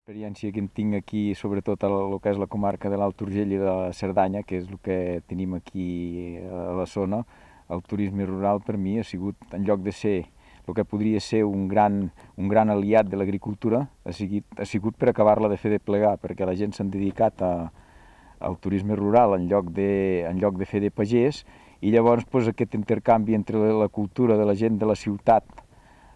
L'experiència que en tinc aquí, sobretot a el que és la comarca de l'Alt Urgell i de la Cerdanya, que és el que tenim aquí a la zona, el turisme rural per mi ha sigut, en lloc de ser el que podria ser un gran aliat de l'agricultura, ha sigut per acabar-la de fer de plegar, perquè la gent s'han dedicat al turisme rural en lloc de fer de pagès, i llavors aquest intercanvi entre la cultura de la gent de la ciutat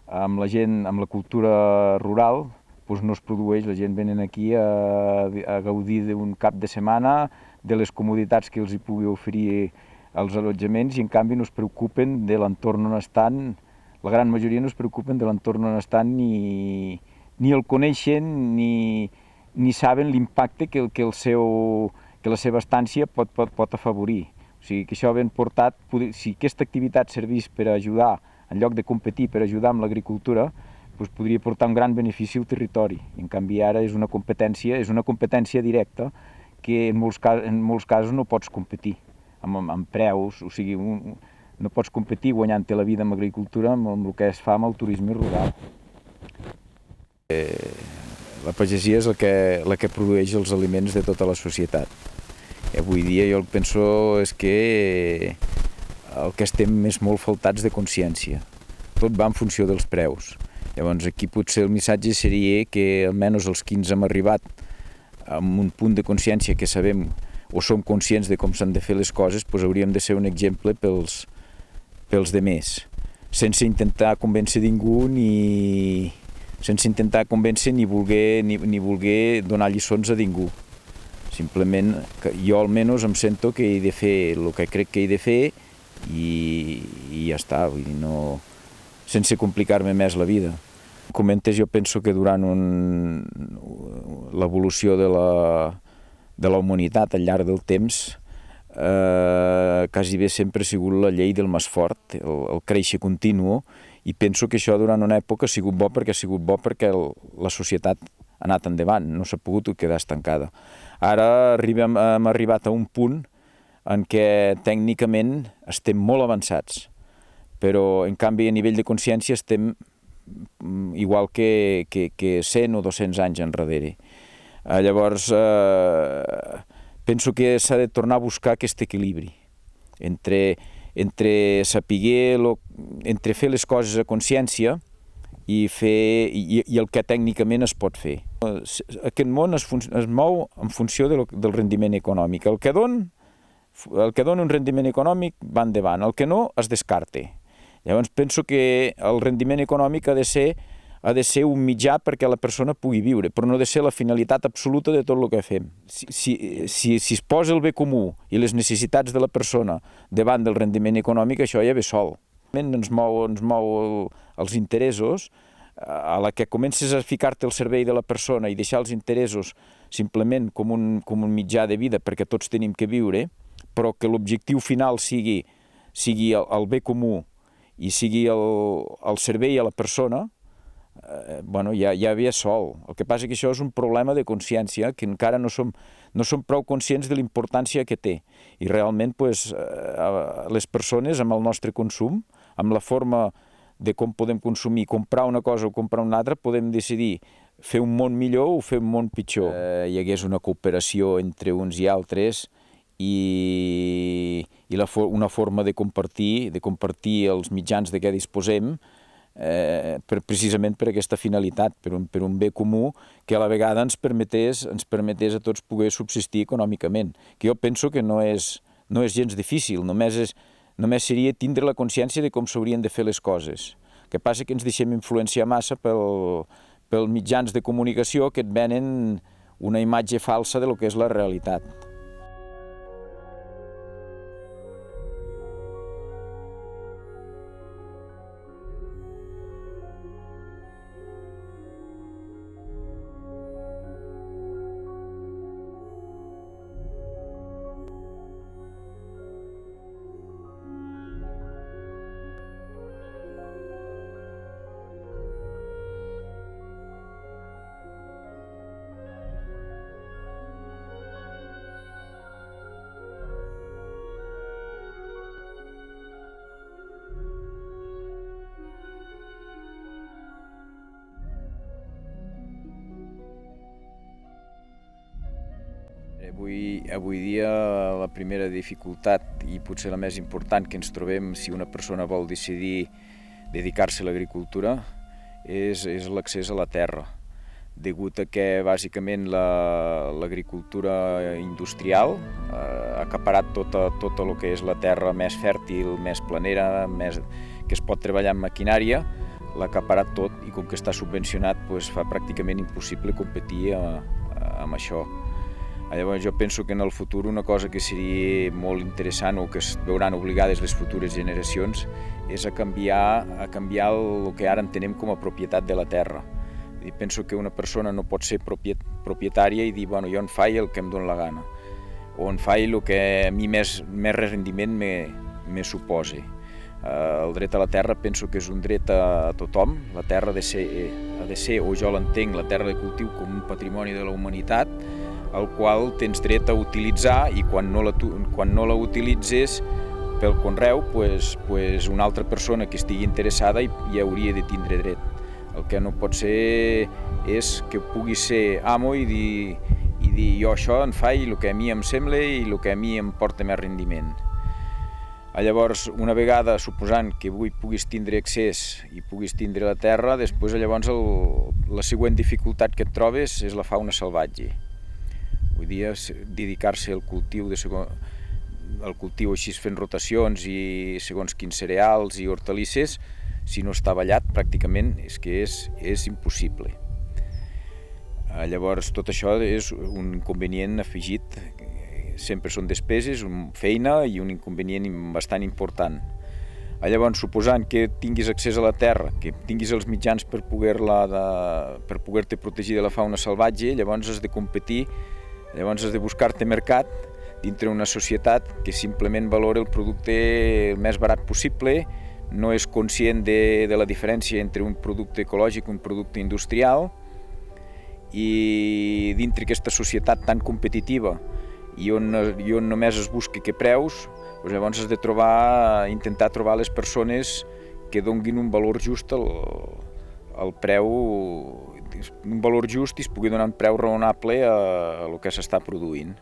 amb la cultura rural no es produeix. La gent venen aquí a gaudir d'un cap de setmana, de les comoditats que els hi pugui oferir els allotjaments, i en canvi no es preocupen de l'entorn on estan. La gran majoria no es preocupen de l'entorn on estan, ni el coneixen, ni saben l'impacte que la seva estància pot afavorir. O sigui que això ben portat, si aquesta activitat servís per ajudar, en lloc de competir, per ajudar amb l'agricultura, podria portar un gran benefici al territori. En canvi ara és una competència directa que en molts casos no pots competir amb preus, o sigui, no pots competir guanyant-te la vida amb l'agricultura amb el que es fa amb el turisme rural. La pagesia és la que produeix els aliments de tota la societat. Avui dia jo el que penso és que el que estem és molt faltats de consciència. Tot va en funció dels preus. Llavors aquí potser el missatge seria que almenys els que ens hem arribat amb un punt de consciència que sabem o som conscients de com s'han de fer les coses, hauríem de ser un exemple pels demés, sense intentar convèncer ningú ni voler donar lliçons a ningú. Simplement jo almenys em sento que he de fer el que crec que he de fer i ja està, vull dir, no, sense complicar-me més la vida. Comentes, jo penso que durant l'evolució de la humanitat al llarg del temps, quasi bé sempre ha sigut la llei del més fort, el créixer continu, i penso que això durant una època ha sigut bo perquè la societat ha anat endavant, no s'ha pogut quedar estancada. Ara hem arribat a un punt en què tècnicament estem molt avançats, però en canvi a nivell de consciència estem igual que 100 o 200 anys enrere. Llavors penso que s'ha de tornar a buscar aquest equilibri entre fer les coses a consciència i el que tècnicament es pot fer. Aquest món es mou en funció del rendiment econòmic. El que dona un rendiment econòmic va endavant, el que no es descarta. Llavors penso que el rendiment econòmic ha de ser un mitjà perquè la persona pugui viure, però no ha de ser la finalitat absoluta de tot el que fem. Si es posa el bé comú i les necessitats de la persona davant del rendiment econòmic, això ja ve sol. Ens mou els interessos. A la que comences a ficar-te al servei de la persona i deixar els interessos simplement com un mitjà de vida perquè tots tenim que viure, però que l'objectiu final sigui el bé comú i sigui el servei a la persona, ja ve sol. El que passa és que això és un problema de consciència, que encara no som prou conscients de la importància que té. I realment les persones, amb el nostre consum, amb la forma de com podem consumir, comprar una cosa o comprar una altra, podem decidir fer un món millor o fer un món pitjor. Hi hagués una cooperació entre uns i altres i una forma de compartir els mitjans de què disposem precisament per aquesta finalitat, per un bé comú que a la vegada ens permetés a tots poder subsistir econòmicament, que jo penso que no és gens difícil, només seria tindre la consciència de com s'haurien de fer les coses. El que passa és que ens deixem influenciar massa pels mitjans de comunicació que et venen una imatge falsa del que és la realitat. Avui dia la primera dificultat i potser la més important que ens trobem si una persona vol decidir dedicar-se a l'agricultura és l'accés a la terra, degut a que bàsicament l'agricultura industrial ha acaparat tot el que és la terra més fèrtil, més planera, que es pot treballar amb maquinària, l'ha acaparat tot i com que està subvencionat fa pràcticament impossible competir amb això. Llavors jo penso que en el futur una cosa que seria molt interessant o que es veuran obligades les futures generacions és a canviar el que ara entenem com a propietat de la terra. I penso que una persona no pot ser propietària i dir bueno, jo en faig el que em dóna la gana o en faig el que a mi més rendiment me suposa. El dret a la terra penso que és un dret a tothom. La terra ha de ser, o jo l'entenc, la terra de cultiu com un patrimoni de la humanitat el qual tens dret a utilitzar i quan no la utilitzes pel conreu, una altra persona que estigui interessada hi hauria de tindre dret. El que no pot ser és que pugui ser amo i dir jo això en faig el que a mi em sembla i el que a mi em porta més rendiment. Llavors, una vegada, suposant que avui puguis tindre accés i puguis tindre la terra, després llavors la següent dificultat que et trobes és la fauna salvatge. Avui dia, dedicar-se al cultiu així fent rotacions i segons quins cereals i hortalisses, si no està ballat, pràcticament és impossible. Llavors, tot això és un inconvenient afegit, sempre són despeses, feina i un inconvenient bastant important. Llavors, suposant que tinguis accés a la terra, que tinguis els mitjans per poder-te protegir de la fauna salvatge, llavors has de competir, llavors has de buscar-te mercat dintre una societat que simplement valora el producte el més barat possible, no és conscient de la diferència entre un producte ecològic i un producte industrial, i dintre aquesta societat tan competitiva i on només es busca que preus, llavors has de intentar trobar les persones que donguin un valor just al preu, un valor just i es pugui donar un preu raonable a el que s'està produint.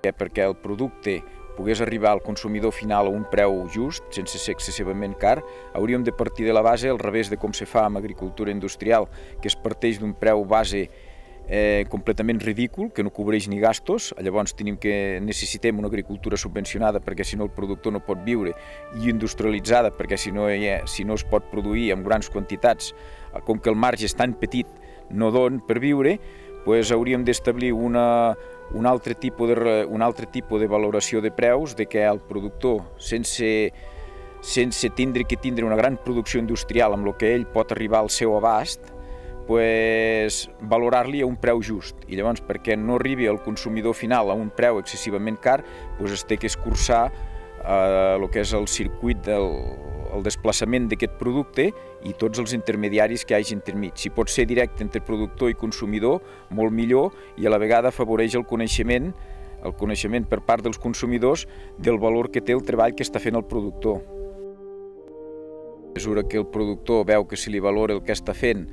Perquè el producte pogués arribar al consumidor final a un preu just, sense ser excessivament car, hauríem de partir de la base al revés de com se fa amb agricultura industrial, que es parteix d'un preu base completament ridícul, que no cobreix ni gastos. Llavors necessitem una agricultura subvencionada perquè si no el productor no pot viure, i industrialitzada perquè si no es pot produir en grans quantitats, com que el marge és tan petit no dona per viure, hauríem d'establir un altre tipus de valoració de preus, de que el productor, sense tindre una gran producció industrial amb el que ell pot arribar al seu abast, valorar-li a un preu just. I llavors, perquè no arribi al consumidor final a un preu excessivament car, es té que escurçar el que és el circuit el desplaçament d'aquest producte i tots els intermediaris que hi hagi intermig. Si pot ser directe entre productor i consumidor, molt millor, i a la vegada afavoreix el coneixement per part dels consumidors del valor que té el treball que està fent el productor. A mesura que el productor veu que se li valora el que està fent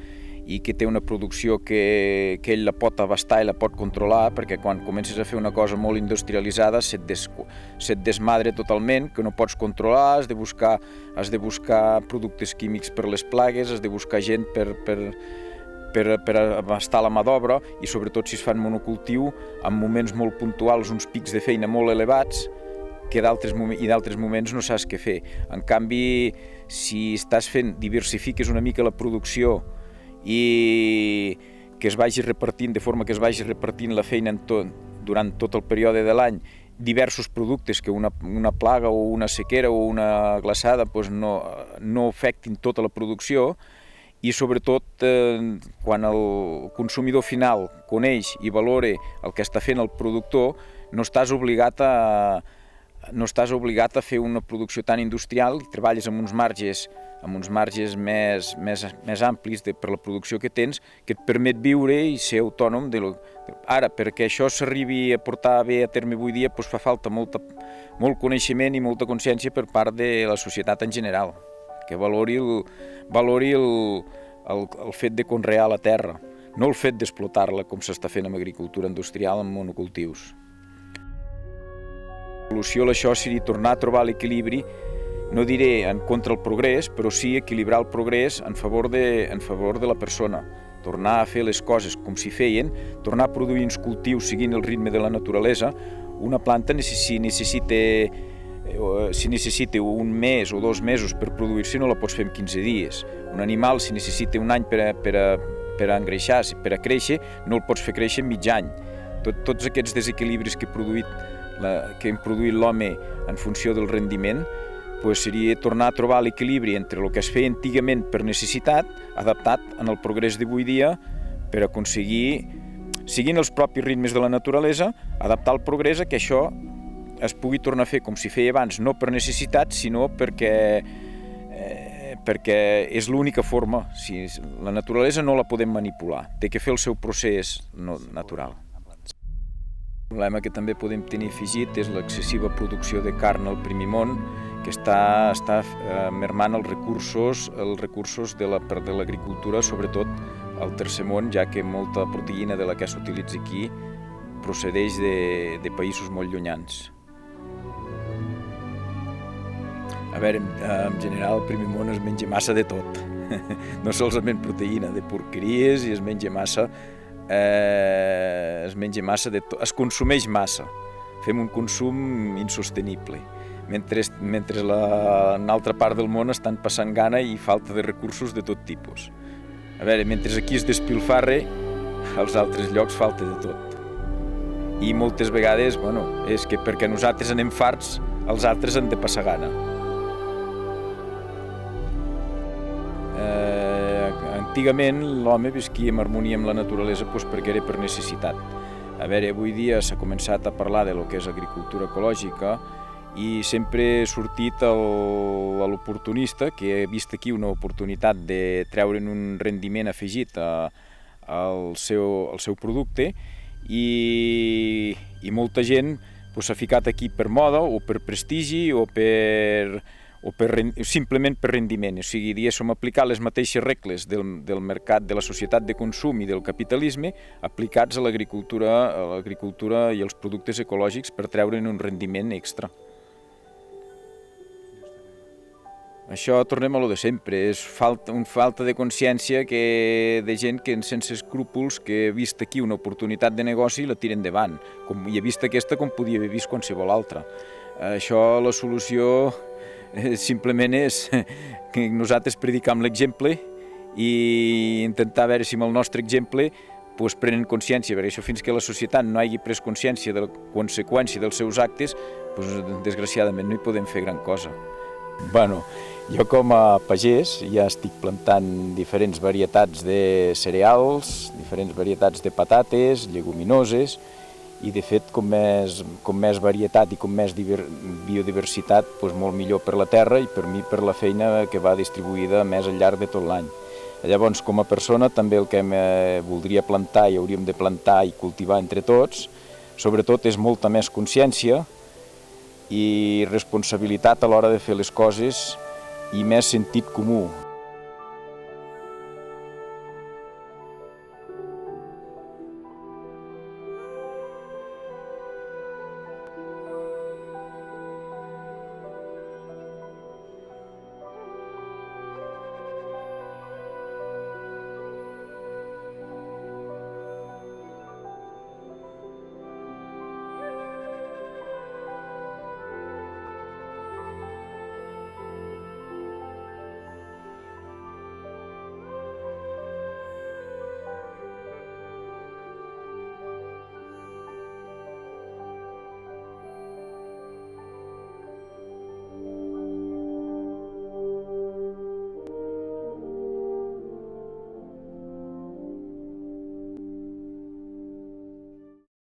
i que té una producció que ell la pot abastar i la pot controlar, perquè quan comences a fer una cosa molt industrialitzada se't desmadre totalment, que no pots controlar, has de buscar productes químics per les plagues, has de buscar gent per abastar la mà d'obra, i sobretot si es fa en monocultiu, en moments molt puntuals, uns pics de feina molt elevats, i d'altres moments no saps què fer. En canvi, si diversifiques una mica la producció i que es vagi repartint, de forma que es vagi repartint la feina durant tot el període de l'any, diversos productes que una plaga o una sequera o una glaçada no afectin tota la producció, i sobretot quan el consumidor final coneix i valora el que està fent el productor, no estàs obligat a fer una producció tan industrial i treballes amb uns marges més amplis per la producció que tens, que et permet viure i ser autònom. Ara, perquè això s'arribi a portar bé a terme avui dia, fa falta molt coneixement i molta consciència per part de la societat en general, que valori el fet de conrear la terra, no el fet d'explotar-la com s'està fent amb agricultura industrial amb monocultius. La solució a això seria tornar a trobar l'equilibri, no diré en contra el progrés, però sí equilibrar el progrés en favor de la persona. Tornar a fer les coses com s'hi feien, tornar a produir uns cultius seguint el ritme de la naturalesa. Una planta si necessita un mes o 2 mesos per produir-se, no la pots fer en 15 dies. Un animal, si necessita un any per a engreixar-se, per a créixer, no el pots fer créixer en mig any. Tots aquests desequilibris que hem produït l'home en funció del rendiment, seria tornar a trobar l'equilibri entre el que es feia antigament per necessitat, adaptat en el progrés d'avui dia, per aconseguir, seguint els propis ritmes de la naturalesa, adaptar el progrés a que això es pugui tornar a fer com s'hi feia abans, no per necessitat, sinó perquè és l'única forma. La naturalesa no la podem manipular, té que fer el seu procés natural. El problema que també podem tenir afegit és l'excessiva producció de carn al primer món, que està mermant els recursos de l'agricultura, sobretot al tercer món, ja que molta proteïna de la que s'utilitza aquí procedeix de països molt llunyans. A veure, en general, al primer món es menja massa de tot. No solament proteïna, de porqueries, i es menja massa de tot. Es consumeix massa. Fem un consum insostenible. Mentre en altra part del món estan passant gana i falta de recursos de tot tipus. A veure, mentre aquí es despilfarra, als altres llocs falta de tot. I moltes vegades, és que perquè nosaltres anem farts, els altres han de passar gana. Antigament l'home visquia en harmonia amb la naturalesa perquè era per necessitat. A veure, avui dia s'ha començat a parlar de lo que és agricultura ecològica i sempre ha sortit l'oportunista que ha vist aquí una oportunitat de treure'n un rendiment afegit al seu producte i molta gent s'ha ficat aquí per moda o per prestigi o simplement per rendiment. O sigui, diguéssim, aplicar les mateixes regles del mercat, de la societat de consum i del capitalisme aplicats a l'agricultura i els productes ecològics per treure'n un rendiment extra. Això tornem a lo de sempre, és falta de consciència de gent que sense escrúpols que ha vist aquí una oportunitat de negoci i la tira endavant, i ha vist aquesta com podia haver vist qualsevol altra. Això, la solució simplement és que nosaltres predicar amb l'exemple i intentar veure si amb el nostre exemple prenen consciència, perquè això fins que la societat no hagi pres consciència de la conseqüència dels seus actes, desgraciadament no hi podem fer gran cosa. Jo com a pagès ja estic plantant diferents varietats de cereals, diferents varietats de patates, lleguminoses, i de fet com més varietat i com més biodiversitat, molt millor per la terra i per mi per la feina que va distribuïda més al llarg de tot l'any. Llavors, com a persona, també el que voldria plantar i hauríem de plantar i cultivar entre tots, sobretot és molta més consciència i responsabilitat a l'hora de fer les coses i més sentit comú.